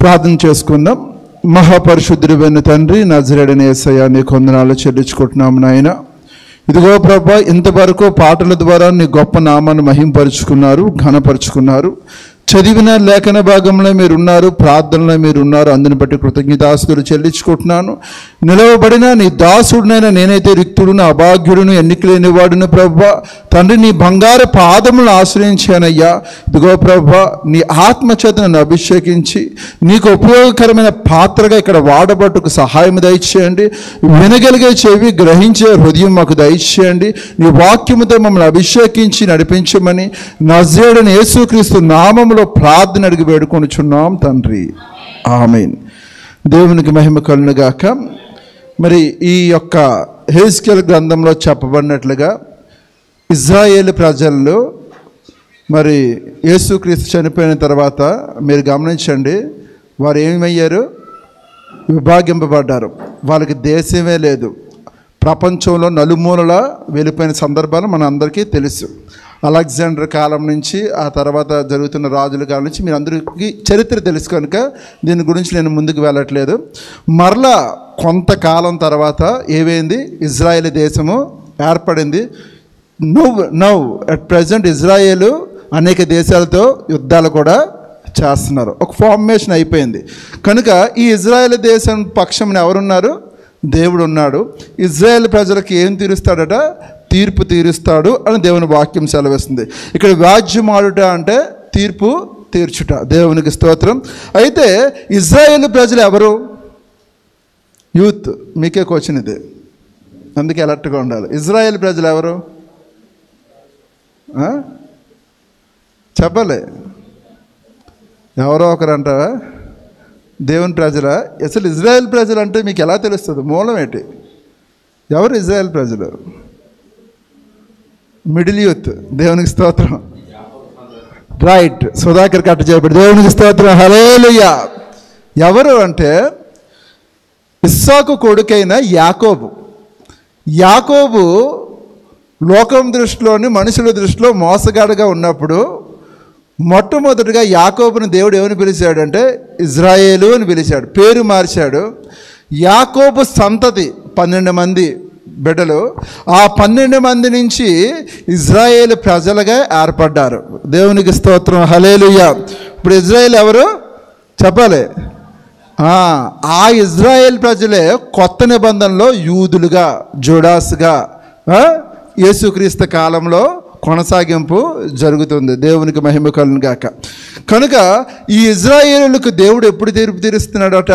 ప్రార్థన చేసుకుందాం. మహాపరిశుద్ధుడైన తండ్రి, నజరేయుడైన యేసయ్య, నీకు వందనాలు చెల్లించుకుంటున్నాము నాయన. ఇదిగో ప్రభా, ఇంతవరకు పాటల ద్వారా నీ గొప్ప నామాన్ని మహింపరుచుకున్నారు, ఘనపరుచుకున్నారు. చదివిన లేఖన భాగంలో మీరున్నారు, ప్రార్థనలో మీరున్నారు. అందుని బట్టి కృతజ్ఞతాస్తులు చెల్లించుకుంటున్నాను. నిలవబడిన నీ దాసుడినైనా నేనైతే రిక్తుడును, అభాగ్యుడును, ఎన్నికలేని వాడును ప్రభువా. తండ్రి, నీ బంగారు పాదములను ఆశ్రయించానయ్యా. ఇదిగో ప్రభువా, నీ ఆత్మచేత నన్ను అభిషేకించి నీకు ఉపయోగకరమైన పాత్రగా ఇక్కడ వాడబట్టుకు సహాయం దయచేయండి. వినగలిగే చెవి, గ్రహించే హృదయం మాకు దయచేయండి. నీ వాక్యముతో మమ్మల్ని అభిషేకించి నడిపించమని నజరేయుడైన యేసుక్రీస్తు నామములో ప్రార్థన అడిగి వేడుకొనుచున్నాం తండ్రి, ఆమేన్. దేవునికి మహిమ కలుగునుగాక. మరి ఈ యొక్క హెజ్కేలు గ్రంథంలో చెప్పబడినట్లుగా ఇజ్రాయేలు ప్రజల్లో మరి యేసుక్రీస్తు చనిపోయిన తర్వాత మీరు గమనించండి, వారు ఏమయ్యారు? విభాగింపబడ్డారు. వాళ్ళకి దేశమే లేదు. ప్రపంచంలో నలుమూలలా వెళ్ళిపోయిన సందర్భాలు మన అందరికీ తెలుసు. అలెగ్జాండర్ కాలం నుంచి ఆ తర్వాత జరుగుతున్న రాజుల కాలం నుంచి మీరు అందరికీ చరిత్ర తెలుసు కనుక దీని గురించి నేను ముందుకు వెళ్ళట్లేదు. మరలా కొంతకాలం తర్వాత ఏమైంది? ఇజ్రాయేల్ దేశము ఏర్పడింది. నౌ అట్ ప్రజెంట్ ఇజ్రాయేలు అనేక దేశాలతో యుద్ధాలు కూడా చేస్తున్నారు. ఒక ఫార్మేషన్ అయిపోయింది కనుక ఈ ఇజ్రాయేల్ దేశం పక్షంలో ఎవరున్నారు? దేవుడు ఉన్నాడు. ఇజ్రాయేల్ ప్రజలకు ఏం తీరుస్తాడట? తీర్పు తీరుస్తాడు అని దేవుని వాక్యం సెలవిస్తుంది. ఇక్కడ వ్యాజ్యమాడుట అంటే తీర్పు తీర్చుట. దేవునికి స్తోత్రం. అయితే ఇజ్రాయేల్ ప్రజలు ఎవరు? యూత్. మీకే క్వశ్చన్ ఇది, అందుకే అలర్ట్గా ఉండాలి. ఇజ్రాయేల్ ప్రజలు ఎవరు? చెప్పలే, ఎవరో ఒకరు అంటారా? దేవుని ప్రజలా? అసలు ఇజ్రాయేల్ ప్రజలు అంటే మీకు ఎలా తెలుస్తుంది? మూలం ఏంటి? ఎవరు ఇజ్రాయేల్ ప్రజలు? Middle youth. దేవునికి స్తోత్రం. రైట్, సుధాకర్ కట్ట చేయబడి. దేవునికి స్తోత్రం, హల్లెలూయా. ఎవరు అంటే ఇస్సాకు కొడుకైన యాకోబు. యాకోబు లోకం దృష్టిలోని, మనుషుల దృష్టిలో మోసగాడుగా ఉన్నప్పుడు మొట్టమొదటిగా యాకోబుని దేవుడు ఏమని పిలిచాడంటే ఇజ్రాయేలు అని పిలిచాడు. పేరు మార్చాడు. యాకోబు సంతతి 12 మంది బిడ్డలు. ఆ 12 మంది నుంచి ఇజ్రాయేల్ ప్రజలుగా ఏర్పడ్డారు. దేవునికి స్తోత్రం, హల్లెలూయా. ఇప్పుడు ఇజ్రాయేల్ ఎవరు చెప్పాలి? ఆ ఇజ్రాయేల్ ప్రజలే కొత్త నిబంధనలో యూదులుగా, జూడాస్గా యేసుక్రీస్తు కాలంలో కొనసాగింపు జరుగుతుంది. దేవునికి మహిమ కలుగును గాక. కనుక ఈ ఇజ్రాయేలులకు దేవుడు ఎప్పుడు తీర్పు తీరుస్తున్నాడట?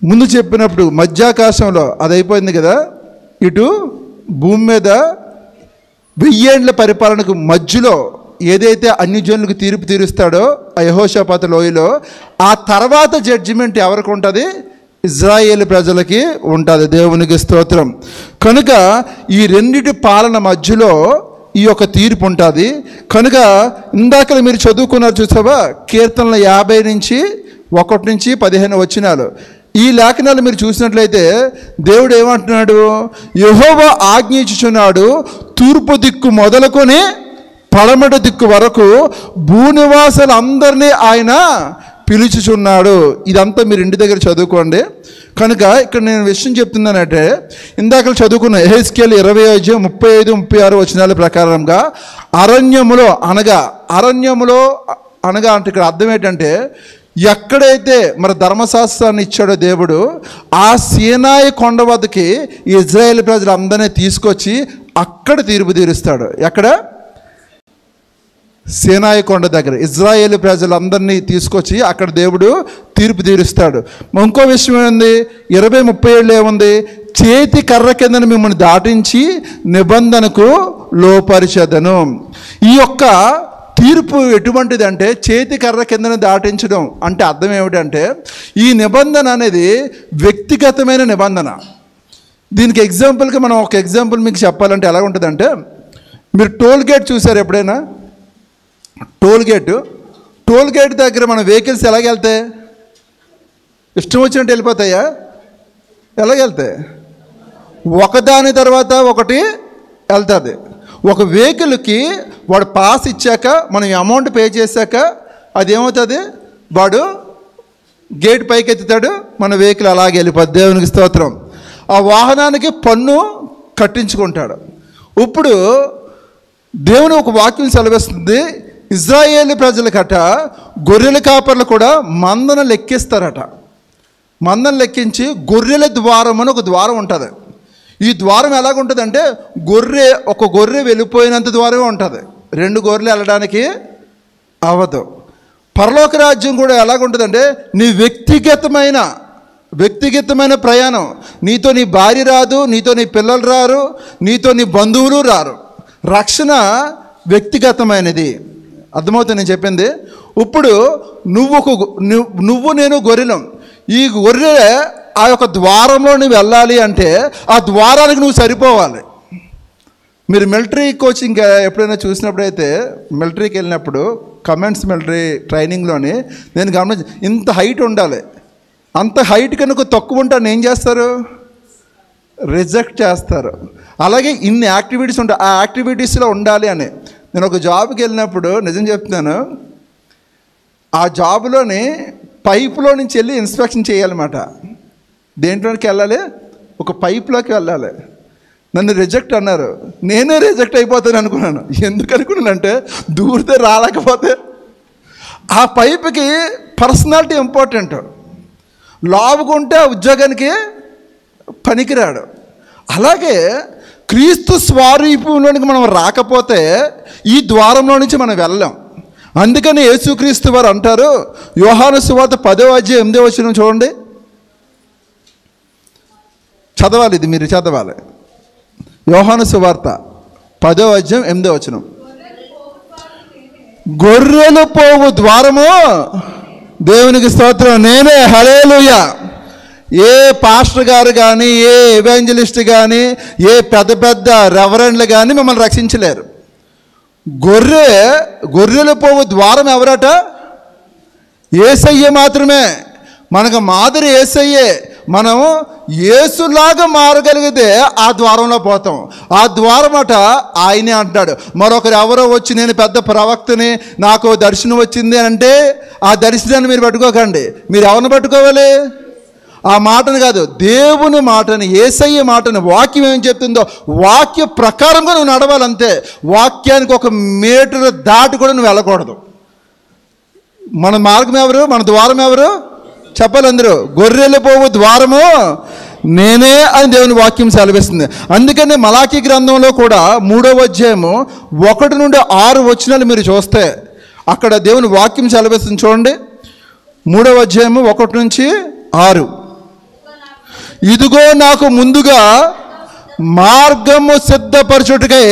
ముందు చెప్పినప్పుడు మధ్యాకాశంలో అది అయిపోయింది కదా. ఇటు భూమి మీద 1000 ఏండ్ల పరిపాలనకు మధ్యలో ఏదైతే అన్ని జనులకు తీర్పు తీరుస్తాడో ఆ యెహోషాపాతు లోయలో, ఆ తర్వాత జడ్జిమెంట్ ఎవరికి ఉంటుంది? ఇజ్రాయేల్ ప్రజలకి ఉంటుంది. దేవునికి స్తోత్రం. కనుక ఈ రెండిటి పాలన మధ్యలో ఈ యొక్క తీర్పు ఉంటుంది. కనుక ఇందాక మీరు చదువుకున్నారు చూసావా, కీర్తనల 50 నుంచి 1 నుంచి 15 వచనాలు. ఈ లేఖనాలు మీరు చూసినట్లయితే దేవుడు ఏమంటున్నాడు? యెహోవా ఆజ్ఞించుచున్నాడు, తూర్పు దిక్కు మొదలుకొని పడమటి దిక్కు వరకు భూనివాసులందరినీ ఆయన పిలుచుచున్నాడు. ఇదంతా మీరు ఇంటి దగ్గర చదువుకోండి. కనుక ఇక్కడ నేను విషయం చెప్తున్నానంటే, ఇందాక చదువుకున్న యెహెజ్కేలు 20:35-36 వచనాల ప్రకారంగా అరణ్యములో అనగా అంటే ఇక్కడ అర్థం ఏంటంటే, ఎక్కడైతే మరి ధర్మశాస్త్రాన్ని ఇచ్చాడో దేవుడు, ఆ సీనాయి కొండ వద్దకి ఇజ్రాయేల్ ప్రజలందరినీ తీసుకొచ్చి అక్కడ తీర్పు తీరుస్తాడు. ఎక్కడ? సీనాయి కొండ దగ్గర ఇజ్రాయేల్ ప్రజలందరినీ తీసుకొచ్చి అక్కడ దేవుడు తీర్పు తీరుస్తాడు. ఇంకో విషయం ఏముంది? 20:37 ఏముంది? చేతి కర్ర కింద మిమ్మల్ని దాటించి నిబంధనకు లోపరిచెదను. ఈ యొక్క తీర్పు ఎటువంటిది అంటే, చేతి కర్ర కిందన దాటించడం అంటే అర్థం ఏమిటంటే, ఈ నిబంధన అనేది వ్యక్తిగతమైన నిబంధన. దీనికి ఎగ్జాంపుల్గా మనం ఒక ఎగ్జాంపుల్ మీకు చెప్పాలంటే ఎలా ఉంటుందంటే, మీరు టోల్ గేట్ చూసారు ఎప్పుడైనా? టోల్ గేట్ దగ్గర మన వెహికల్స్ ఎలాగెళ్తాయి? ఇష్టం వచ్చినట్టు వెళ్ళిపోతాయా? ఎలాగెళ్తాయి? ఒకదాని తర్వాత ఒకటి వెళ్తుంది. ఒక వెహికల్కి వాడు పాస్ ఇచ్చాక మనం అమౌంట్ పే చేశాక అది ఏమవుతుంది? వాడు గేట్ పైకి ఎత్తుతాడు, మన వెహికల్ అలాగే వెళ్ళిపోద్ది. దేవునికి స్తోత్రం. ఆ వాహనానికి పన్ను కట్టించుకుంటాడు. ఇప్పుడు దేవుని ఒక వాక్యం సెలవిస్తుంది, ఇజ్రాయేలు ప్రజలకట గొర్రెల కాపర్లు కూడా మందను లెక్కిస్తారట. మందను లెక్కించి గొర్రెల ద్వారం అని ఒక ద్వారం ఉంటుంది. ఈ ద్వారం ఎలాగుంటుందంటే ఒక గొర్రె వెళ్ళిపోయినంత ద్వారమే ఉంటుంది, 2 గొర్రెలు వెళ్ళడానికి అవ్వదు. పరలోక రాజ్యం కూడా ఎలాగుంటుందంటే నీ వ్యక్తిగతమైన ప్రయాణం. నీతో నీ భార్య రాదు, నీతో నీ పిల్లలు రారు, నీతో నీ బంధువులు రారు. రక్షణ వ్యక్తిగతమైనది. అర్థమవుతుంది నేను చెప్పింది? ఇప్పుడు నువ్వు నేను గొర్రెలం. ఈ గొర్రె ఆ యొక్క ద్వారంలో నువ్వు వెళ్ళాలి అంటే ఆ ద్వారానికి నువ్వు సరిపోవాలి. మీరు మిలిటరీ కోచింగ్ ఎప్పుడైనా చూసినప్పుడైతే, మిలిటరీకి వెళ్ళినప్పుడు మిలిటరీ ట్రైనింగ్లోని నేను గమనించి, ఇంత హైట్ ఉండాలి. అంత హైట్ కనుక తక్కువ ఉంటే ఏం చేస్తారు? రిజెక్ట్ చేస్తారు. అలాగే ఇన్ని యాక్టివిటీస్ ఉంటాయి, ఆ యాక్టివిటీస్లో ఉండాలి అని. నేను ఒక జాబ్కి వెళ్ళినప్పుడు నిజం చెప్తున్నాను, ఆ జాబ్లోని పైపులో నుంచి వెళ్ళి ఇన్స్పెక్షన్ చేయాలన్నమాట. దేంట్లోకి వెళ్ళాలి? ఒక పైప్లోకి వెళ్ళాలి. నన్ను రిజెక్ట్ అన్నారు. నేనే రిజెక్ట్ అయిపోతాను అనుకున్నాను. ఎందుకు అనుకున్నానంటే దూరితే రాలేకపోతే. ఆ పైపుకి పర్సనాలిటీ ఇంపార్టెంట్. లావుకుంటే ఆ ఉద్యోగానికి పనికిరాడు. అలాగే క్రీస్తు స్వరూపంలోనికి మనం రాకపోతే ఈ ద్వారంలో నుంచి మనం వెళ్ళాం. అందుకని యేసుక్రీస్తు వారు అంటారు, యోహాను సువార్త 10:8 చూడండి, చదవాలి. ఇది మీరు చదవాలి. యోహాను సువార్త 10:8 గొర్రెలు పోవు ద్వారము దేవునికి స్తోత్రం నేనే. హల్లెలూయా. ఏ పాస్టర్ గారు కానీ, ఏ ఎవాంజలిస్ట్ కానీ, ఏ పెద్ద రెవరెండ్లు కానీ మిమ్మల్ని రక్షించలేరు. గొర్రెలు పోవు ద్వారం ఎవరట? యేసయ్య మాత్రమే. మనకు మాదిరి యేసయ్యే. మనం యేసులాగా మారగలిగితే ఆ ద్వారంలో పోతాం. ఆ ద్వారం అట ఆయనే అంటాడు. మరొకరు ఎవరో వచ్చి నేను పెద్ద ప్రవక్తని, నాకు దర్శనం వచ్చింది అంటే ఆ దర్శనాన్ని మీరు పట్టుకోకండి. మీరు ఎవరిని పట్టుకోవాలి? ఆ మాటను కాదు, దేవుని మాటని, యేసయ్య మాటని, వాక్యం ఏం చెప్తుందో వాక్య ప్రకారంగా నువ్వు నడవాలంతే. వాక్యానికి 1 మీటర్ దాటి కూడా నువ్వు వెళ్ళకూడదు. మన మార్గం ఎవరు? మన ద్వారం ఎవరు? చెప్పాలి అందరూ. గొర్రెలు పోవు ద్వారము నేనే అని దేవుని వాక్యం సెలవిస్తుంది. అందుకని మలాకీ గ్రంథంలో కూడా 3వ అధ్యాయము 1 నుండి 6 వచనాలు మీరు చూస్తే అక్కడ దేవుని వాక్యం సెలవిస్తుంది. చూడండి, 3వ అధ్యాయము 1 నుంచి 6. ఇదిగో నాకు ముందుగా మార్గము సిద్ధపరచుటకై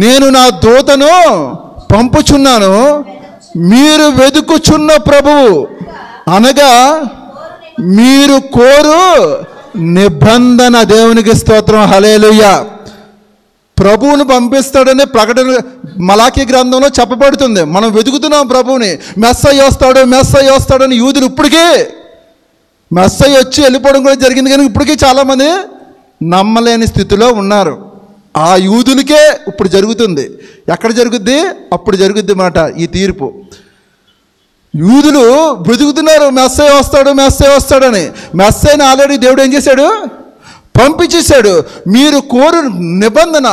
నేను నా దూతను పంపుచున్నాను. మీరు వెదుకుచున్న ప్రభువు అనగా మీరు కోరు నిబంధన. దేవునికి స్తోత్రం. హల్లెలూయా. ప్రభువును పంపిస్తాడని ప్రకటన మలాకీ గ్రంథంలో చెప్పబడుతుంది. మనం వెతుకుతున్నాం ప్రభువుని. మెస్సయ్య వస్తాడని యూదులు ఇప్పటికీ మెస్సయ్య వచ్చి వెళ్ళిపోవడం కూడా జరిగింది, కానీ ఇప్పటికీ చాలామంది నమ్మలేని స్థితిలో ఉన్నారు. ఆ యూదులకే ఇప్పుడు జరుగుతుంది. ఎక్కడ జరుగుద్ది? అప్పుడు జరుగుద్ది మాట ఈ తీర్పు. యూదులు వెతుకుతున్నారు, మెస్సయ్య వస్తాడని. మెస్సయ్యని ఆల్రెడీ దేవుడు ఏం చేశాడు? పంపించేశాడు. మీరు కోరు నిబంధన.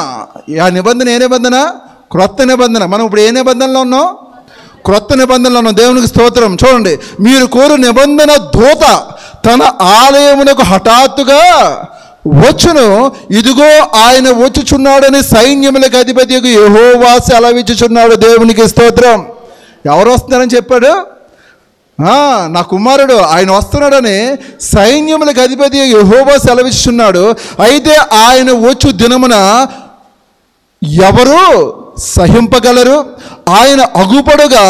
ఆ నిబంధన ఏ నిబంధన? క్రొత్త నిబంధన. మనం ఇప్పుడు ఏ నిబంధనలో ఉన్నాం? క్రొత్త నిబంధనలో ఉన్నాం. దేవునికి స్తోత్రం. చూడండి, మీరు కోరు నిబంధన దూత తన ఆలయమునకు హఠాత్తుగా వచ్చును. ఇదిగో ఆయన వచ్చుచున్నాడని సైన్యములకు అధిపతికి యెహోవా సెలవిచ్చుచున్నాడు. దేవునికి స్తోత్రం. ఎవరు వస్తున్నారని చెప్పాడు? నా కుమారుడు ఆయన వస్తున్నాడని సైన్యములకు అధిపతి యెహోవా సెలవిస్తున్నాడు. అయితే ఆయన వచ్చు దినమున ఎవరు సహింపగలరు? ఆయన అగుపడుగా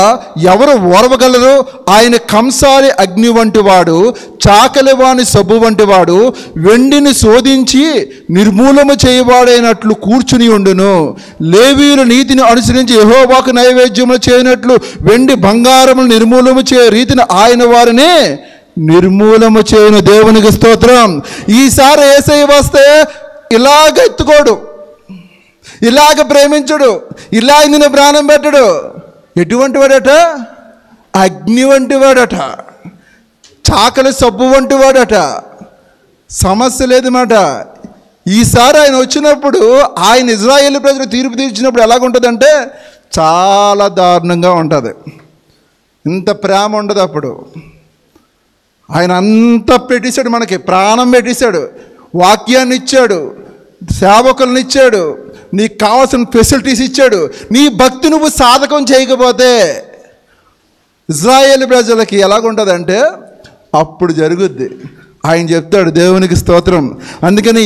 ఎవరు ఓర్వగలరు? ఆయన కంసాలి అగ్ని వంటి వాడు, చాకలివాని సబ్బు వంటి వాడు, వెండిని శోధించి నిర్మూలము చేయవాడైనట్లు కూర్చుని ఉండును. లేవీయులు నీతిని అనుసరించి యెహోవాకు నైవేద్యములు చేయనట్లు వెండి బంగారములు నిర్మూలము చేయ రీతిని ఆయన వారిని నిర్మూలము చేయను. దేవునికి స్తోత్రం. ఈసారి యేసయ్య వస్తే ఇలాగ ఎత్తుకోడు, ఇలాగ ప్రేమించుడు, ఇలా ఇందుని ప్రాణం పెట్టడు. ఎటువంటి వాడట? అగ్ని వంటి వాడట, చాకలి సబ్బు వంటి వాడట. సమస్య లేదు మాట. ఈసారి ఆయన వచ్చినప్పుడు ఆయన ఇజ్రాయేలు ప్రజలు తీర్పు తీర్చినప్పుడు ఎలాగుంటుందంటే చాలా దారుణంగా ఉంటుంది. ఇంత ప్రేమ ఉండదు అప్పుడు. ఆయన అంతా పెట్టేశాడు, మనకి ప్రాణం పెట్టేశాడు, వాక్యాన్ని ఇచ్చాడు, సేవకులను ఇచ్చాడు, నీకు కావాల్సిన ఫెసిలిటీస్ ఇచ్చాడు. నీ భక్తి నువ్వు సాధకం చేయకపోతే ఇజ్రాయేలు ప్రజలకి ఎలాగుంటుందంటే అప్పుడు జరుగుద్ది. ఆయన చెప్తాడు, దేవునికి స్తోత్రం. అందుకని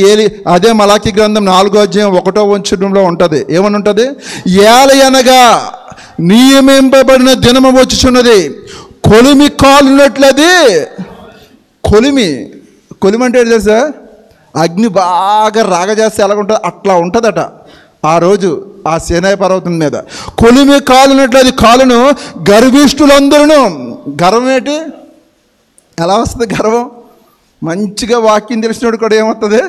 అదే మలాకి గ్రంథం 4వ అధ్యాయం 1వ వచనంలో ఉంటుంది. ఏమని ఉంటుంది? ఏలయనగా నియమింపబడిన దినము వచ్చుచున్నది, కొలిమి కాలునట్లది. కొలిమి అంటే ఏంటి తెలుసా? అగ్ని బాగా రాగజేస్తే ఎలాగుంటుంది అట్లా ఉంటుందట ఆ రోజు ఆ సీనాయి పర్వతం మీద. కొలిమి కాలునట్లది కాలును గర్విష్ఠులందరూ. గర్వం ఏంటి? ఎలా వస్తుంది గర్వం? మంచిగా వాక్యం తెలిసినోడు కూడా ఏమవుతుంది?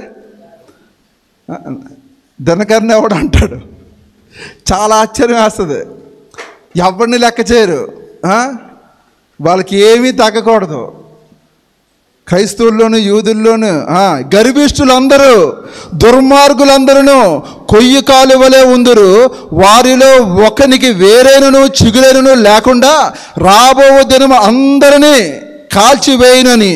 ధనకర్ణ ఎవడు అంటాడు. చాలా ఆశ్చర్యం వేస్తుంది. ఎవరిని లెక్క చేయరు, వాళ్ళకి ఏమీ తగ్గకూడదు. క్రైస్తవుల్లోను యూదుల్లోను గర్విష్ఠులందరూ దుర్మార్గులందరూ కొయ్యి కాలువలే ఉందరు, వారిలో ఒకనికి వేరేనను చిగురేనను లేకుండా రాబో దినము అందరినీ కాల్చివేయనని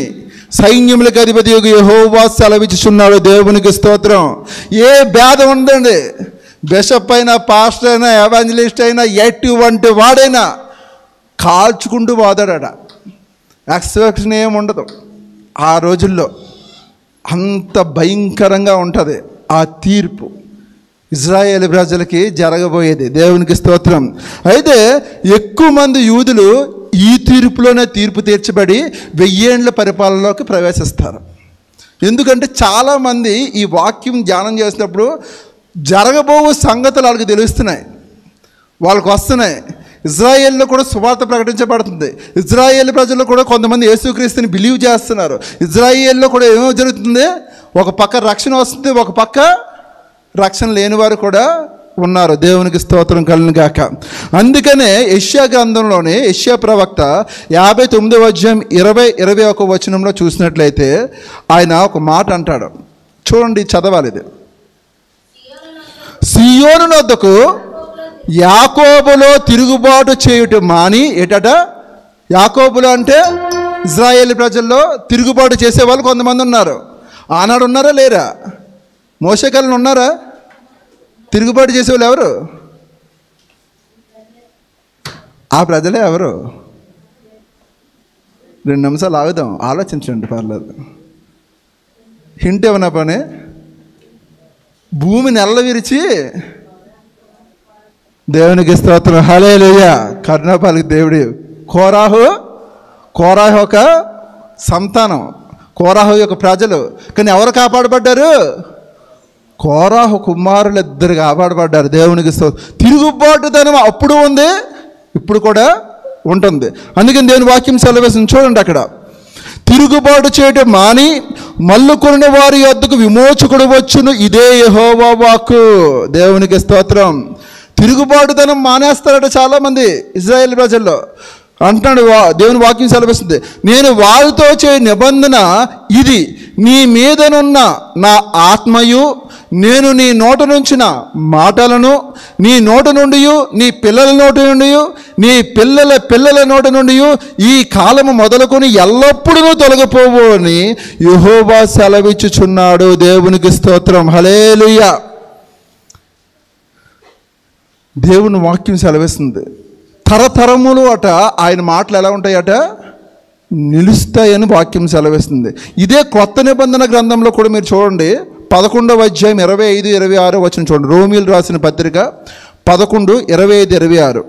సైన్యములకు అధిపతి యెహోవా సెలవిచ్చుచున్నాడు. దేవునికి స్తోత్రం. ఏ భేదం ఉందండి, బిషప్ అయినా, పాస్టర్ అయినా, ఎవాంజలిస్ట్ అయినా, ఎటువంటి వాడైనా కాల్చుకుంటూ పోతాడట. ఎక్స్పెక్షన్ ఏముండదు. ఆ రోజుల్లో అంత భయంకరంగా ఉంటుంది ఆ తీర్పు ఇజ్రాయేలు ప్రజలకి జరగబోయేది. దేవునికి స్తోత్రం. అయితే ఎక్కువ మంది యూదులు ఈ తీర్పులోనే తీర్పు తీర్చబడి 1000 ఏండ్ల పరిపాలనలోకి ప్రవేశిస్తారు. ఎందుకంటే చాలామంది ఈ వాక్యం ధ్యానం చేసినప్పుడు జరగబో సంగతులు వాళ్ళకి తెలుస్తున్నాయి, వాళ్ళకు వస్తున్నాయి. ఇజ్రాయేల్లో కూడా సువార్త ప్రకటించబడుతుంది. ఇజ్రాయేల్ ప్రజల్లో కూడా కొంతమంది యేసుక్రీస్తుని బిలీవ్ చేస్తున్నారు. ఇజ్రాయేల్లో కూడా ఏమో జరుగుతుంది, ఒక పక్క రక్షణ వస్తుంది, ఒక పక్క రక్షణ లేని వారు కూడా ఉన్నారు. దేవునికి స్తోత్రం కలుగును గాక. అందుకనే యెషయా గ్రంథంలోని యెషయా ప్రవక్త 59వ అధ్యాయం 20-21 వచనంలో చూసినట్లయితే ఆయన ఒక మాట అంటాడు. చూడండి, చదవాలి. ఇది సీయోను నొద్దకు యాకోబులో తిరుగుబాటు చేయుట మాని. ఏటట? యాకోబులో అంటే ఇజ్రాయేల్ ప్రజల్లో తిరుగుబాటు చేసేవాళ్ళు కొంతమంది ఉన్నారు. ఆనాడు ఉన్నారా లేరా? మోషే కాలంలో ఉన్నారా తిరుగుబాటు చేసేవాళ్ళు? ఎవరు? ఆ ప్రజలే. ఎవరు? 2 నిమిషాలు ఆగుదాం, ఆలోచించండి, పర్లేదు. హింట్ ఏమన్నా పని? భూమి నెల్ల విరిచి, దేవునికి స్తోత్రం, హల్లెలూయా, కరుణాపాలికి దేవుడి. కోరాహు ఒక సంతానం, కోరాహు యొక్క ప్రజలు. కానీ ఎవరు కాపాడబడ్డారు? కోరాహు కుమారులు 2 కాపాడబడ్డారు. దేవునికి తిరుగుబాటుతనం అప్పుడు ఉంది, ఇప్పుడు కూడా ఉంటుంది. అందుకని దేవుని వాక్యం సెలవేసింది. చూడండి అక్కడ, తిరుగుబాటు చేయడం మాని మల్లుకొనిన వారి యొద్దకు విమోచకుడు వచ్చును, ఇదే యెహోవా వాక్కు. దేవునికి స్తోత్రం. తిరుగుబాటుతనం మానేస్తారట చాలామంది ఇజ్రాయేల్ ప్రజల్లో. అంటున్నాడు, దేవుని వాక్యం సెలవిస్తుంది, నేను వారితో చే నిబంధన ఇది, నీ మీదనున్న నా ఆత్మయు నేను నీ నోట నుంచిన మాటలను నీ నోట నుండి, నీ పిల్లల నోటి నుండి, నీ పిల్లల పిల్లల నోటి నుండి ఈ కాలము మొదలుకొని ఎల్లప్పుడూ తొలగిపోవు అని యెహోవా సెలవిచ్చుచున్నాడు. దేవునికి స్తోత్రం, హల్లెలూయా. దేవుని వాక్యం సెలవిస్తుంది, తరతరములు అట ఆయన మాటలు ఎలా ఉంటాయట? నిలుస్తాయని వాక్యం సెలవిస్తుంది. ఇదే కొత్త నిబంధన గ్రంథంలో కూడా మీరు చూడండి, 11వ అధ్యాయం 25-26 వచనం చూడండి. రోమీయులు రాసిన పత్రిక 11:25-26.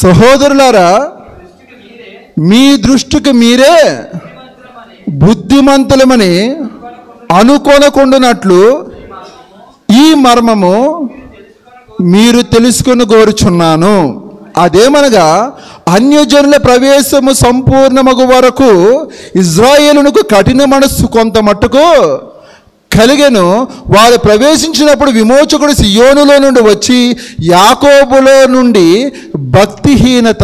సహోదరులారా, మీ దృష్టికి మీరే బుద్ధిమంతులమని అనుకొనకుండునట్లు ఈ మర్మము మీరు తెలుసుకొని కోరుచున్నాను. అదేమనగా అన్యజనుల ప్రవేశము సంపూర్ణమగు వరకు ఇజ్రాయేలునకు కఠిన మనస్సు కొంత మట్టుకు కలిగెను. వారు ప్రవేశించినప్పుడు విమోచకుడు సియోనులో నుండి వచ్చి యాకోబులో నుండి భక్తిహీనత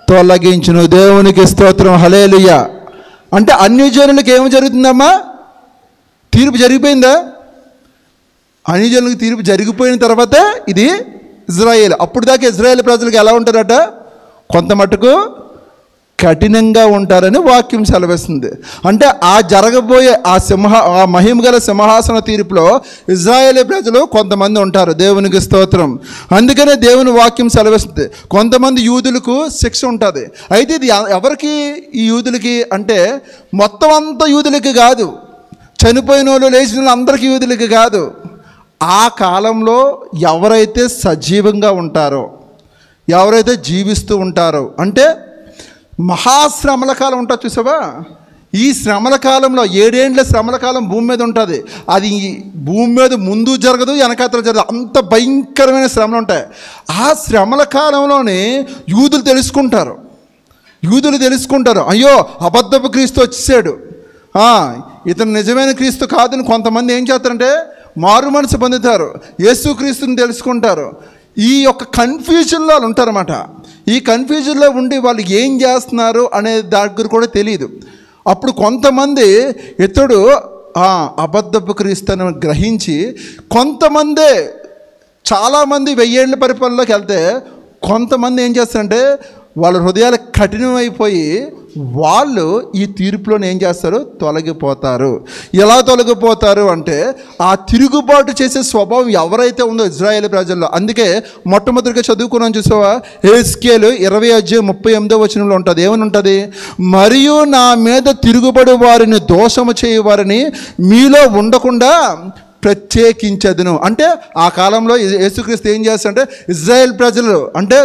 తొలగించును. దేవునికి స్తోత్రం, హల్లెలూయా. అంటే అన్యజనులకు ఏమి జరుగుతుందమ్మా? తీర్పు జరిగిపోయిందా? అన్యజనులకు తీర్పు జరిగిపోయిన తర్వాతే ఇది ఇజ్రాయేల్. అప్పుడు దాకా ఇజ్రాయేల్ ప్రజలకు ఎలా ఉంటారట? కొంత మటుకు కఠినంగా ఉంటారని వాక్యం సెలవిస్తుంది. అంటే ఆ జరగబోయే ఆ మహిమగల సింహాసన తీర్పులో ఇజ్రాయేల్ ప్రజలు కొంతమంది ఉంటారు. దేవునికి స్తోత్రం. అందుకనే దేవుని వాక్యం సెలవిస్తుంది. కొంతమంది యూదులకు శిక్ష ఉంటుంది. అయితే ఇది ఎవరికి? ఈ యూదులకి అంటే మొత్తం అంతా యూదులకి కాదు, చనిపోయిన వాళ్ళు లేచిన వాళ్ళు అందరికీ యూదులకి కాదు. ఆ కాలంలో ఎవరైతే సజీవంగా ఉంటారో, ఎవరైతే జీవిస్తూ ఉంటారో, అంటే మహాశ్రమల కాలం ఉంటుంది చూసావా? ఈ శ్రమల కాలంలో 7 ఏండ్ల శ్రమల కాలం భూమి మీద ఉంటుంది. అది భూమి మీద ముందు జరగదు, వెనకాతలు జరగదు, అంత భయంకరమైన శ్రమలు ఉంటాయి. ఆ శ్రమల కాలంలోనే యూదులు తెలుసుకుంటారు. అయ్యో అబద్ధపు క్రీస్తు వచ్చేసాడు, ఇతను నిజమైన క్రీస్తు కాదని కొంతమంది ఏం చేస్తారంటే మారు మనసు పొందుతారు, యేసుక్రీస్తుని తెలుసుకుంటారు. ఈ యొక్క కన్ఫ్యూజన్లో వాళ్ళు ఉంటారన్నమాట. ఈ కన్ఫ్యూజన్లో ఉండి వాళ్ళు ఏం చేస్తున్నారు అనే దగ్గర కూడా తెలియదు. అప్పుడు కొంతమంది ఇతడు అబద్ధపు క్రీస్తుని గ్రహించి కొంతమందే, చాలామంది 1000 ఏళ్ల పరిపాలనలోకి వెళ్తే కొంతమంది ఏం చేస్తారంటే వాళ్ళ హృదయాలు కఠినమైపోయి వాళ్ళు ఈ తీర్పులోనే ఏం చేస్తారు? తొలగిపోతారు. ఎలా తొలగిపోతారు అంటే ఆ తిరుగుబాటు చేసే స్వభావం ఎవరైతే ఉందో ఇజ్రాయేల్ ప్రజల్లో. అందుకే మొట్టమొదటిగా చదువుకున్నాం చూసావా? హెస్కేలు 20:38 ఉంటుంది. ఏమని ఉంటుంది? మరియు నా మీద తిరుగుబడి వారిని దోషము చేయవారిని మీలో ఉండకుండా ప్రత్యేకించదును. అంటే ఆ కాలంలో యేసుక్రీస్తు ఏం చేస్తాడంటే ఇజ్రాయేల్ ప్రజలు అంటే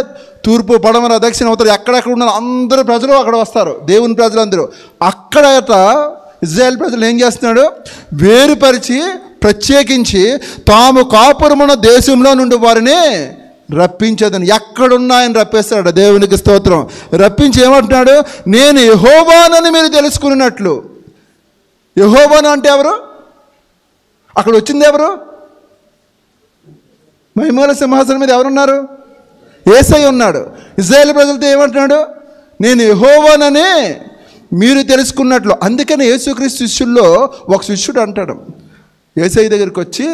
తూర్పు, పడమర, దక్షిణ, ఉత్తరం ఎక్కడెక్కడ ఉన్న అందరు ప్రజలు అక్కడ వస్తారు. దేవుని ప్రజలందరూ అక్కడ ఇజ్రాయేల్ ప్రజలు ఏం చేస్తున్నాడు? వేరుపరిచి ప్రత్యేకించి తాము కాపురమున్న దేశంలో నుండి వారిని రప్పించదని. ఎక్కడున్నా ఆయన రప్పిస్తాడు. దేవునికి స్తోత్రం. రప్పించి ఏమంటున్నాడు? నేను యెహోవానని మీరు తెలుసుకున్నట్లు. యెహోవాను అంటే ఎవరు? అక్కడ వచ్చింది ఎవరు? మహిమగల సింహాసనం మీద ఎవరున్నారు? యేసయ్య ఉన్నాడు. ఇజ్రాయేల్ ప్రజలతో ఏమంటున్నాడు? నేను యెహోవానని మీరు తెలుసుకున్నట్లు. అందుకని యేసుక్రీస్తు శిష్యుల్లో ఒక శిష్యుడు అంటాడు యేసయ్య దగ్గరికి వచ్చి,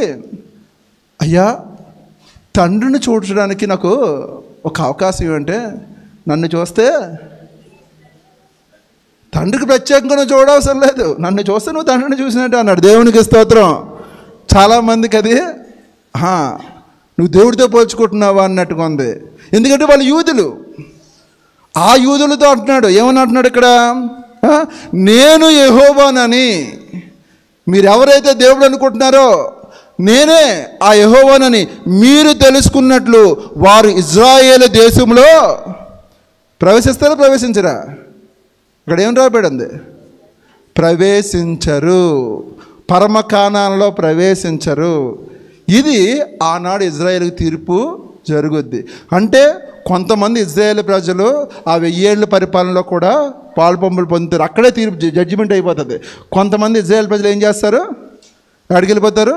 అయ్యా తండ్రిని చూడడానికి నాకు ఒక అవకాశం ఏమంటే నన్ను చూస్తే తండ్రికి ప్రత్యేకంగా చూడవసరం లేదు, నన్ను చూస్తే నువ్వు తండ్రిని చూసినట్టు అన్నాడు. దేవునికి స్తోత్రం. చాలామందికి అది నువ్వు దేవుడితో పోల్చుకుంటున్నావా అన్నట్టుగా ఉంది. ఎందుకంటే వాళ్ళు యూదులు. ఆ యూదులతో అంటున్నాడు. ఏమని అంటున్నాడు ఇక్కడ? నేను యెహోవానని, మీరు ఎవరైతే దేవుడు అనుకుంటున్నారో నేనే ఆ యెహోవానని మీరు తెలుసుకున్నట్లు వారు ఇజ్రాయేలు దేశంలో ప్రవేశిస్తారా ప్రవేశించరా? ఇక్కడ ఏం రాబడింది? ప్రవేశించరు. పరమకానాల్లో ప్రవేశించరు. ఇది ఆనాడు ఇజ్రాయేల్కి తీర్పు జరుగుద్ది. అంటే కొంతమంది ఇజ్రాయేల్ ప్రజలు ఆ 1000 ఏళ్ళ పరిపాలనలో కూడా పాలుపంపులు పొందుతారు. అక్కడే తీర్పు జడ్జిమెంట్ అయిపోతుంది. కొంతమంది ఇజ్రాయేల్ ప్రజలు ఏం చేస్తారు? ఎక్కడికి వెళ్ళిపోతారు?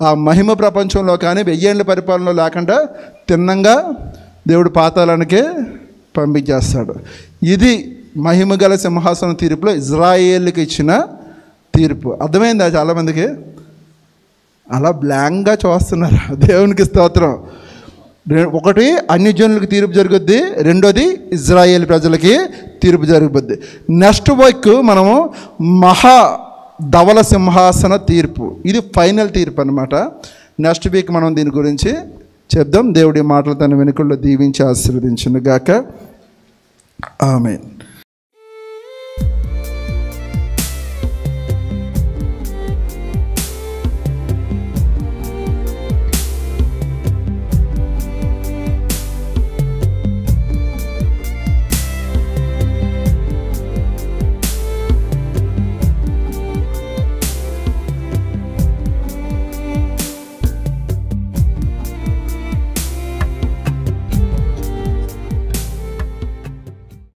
ఆ మహిమ ప్రపంచంలో కానీ 1000 ఏళ్ళ పరిపాలనలో లేకుండా తిన్నంగా దేవుడు పాతాళానికే పంపించేస్తాడు. ఇది మహిమగల సింహాసన తీర్పులో ఇజ్రాయేల్కి ఇచ్చిన తీర్పు. అర్థమైందా? చాలామందికి అలా బ్లాంక్గా చూస్తున్నారు. దేవునికి స్తోత్రం. ఒకటి అన్యజనులకు తీర్పు జరుగుద్ది, రెండోది ఇజ్రాయేల్ ప్రజలకి తీర్పు జరుగుద్ది. నెక్స్ట్ వీక్ మనము ధవల సింహాసన తీర్పు, ఇది ఫైనల్ తీర్పు అనమాట. నెక్స్ట్ వీక్ మనం దీని గురించి చెప్దాం. దేవుడి మాటలు తన వెనుకల్లో దీవించి ఆశీర్వదించును గాక. ఆమేన్.